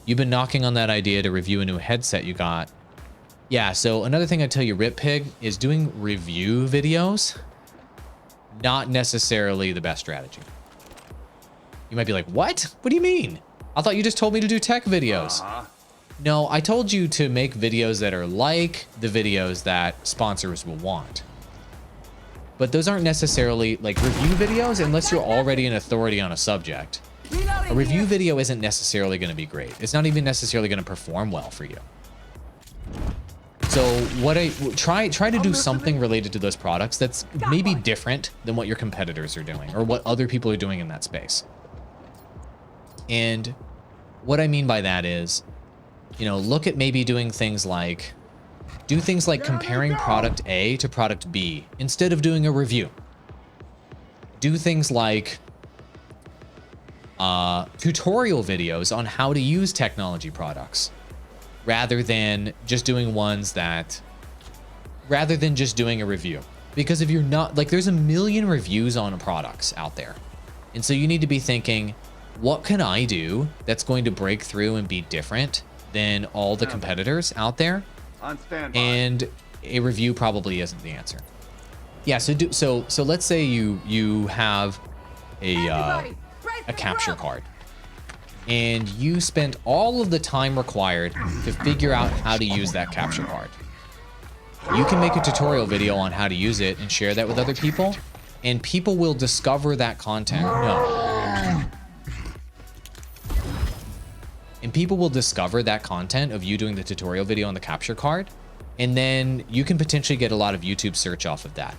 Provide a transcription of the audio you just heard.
You've been knocking on that idea to review a new headset you got. Yeah, so another thing I tell you, Rip Pig, is doing review videos, not necessarily the best strategy. You might be like, what? What do you mean? I thought you just told me to do tech videos. No, I told you to make videos that are like the videos that sponsors will want. But those aren't necessarily like review videos unless you're already an authority on a subject. A review video isn't necessarily going to be great. It's not even necessarily going to perform well for you. So what I try to do something related to those products that's maybe different than what your competitors are doing or what other people are doing in that space. And what I mean by that is, you know, look at maybe doing things like, comparing product A to product B instead of doing a review. Do things like tutorial videos on how to use technology products rather than just doing a review. Because if you're not, like, there's a million reviews on products out there. And so you need to be thinking, what can I do that's going to break through and be different than all the competitors out there? On standby. And a review probably isn't the answer. Yeah, so let's say you have a capture card and you spent all of the time required to figure out how to use that capture card. You can make a tutorial video on how to use it and share that with other people, and people will discover that content. And people will discover that content of you doing the tutorial video on the capture card, and then you can potentially get a lot of YouTube search off of that.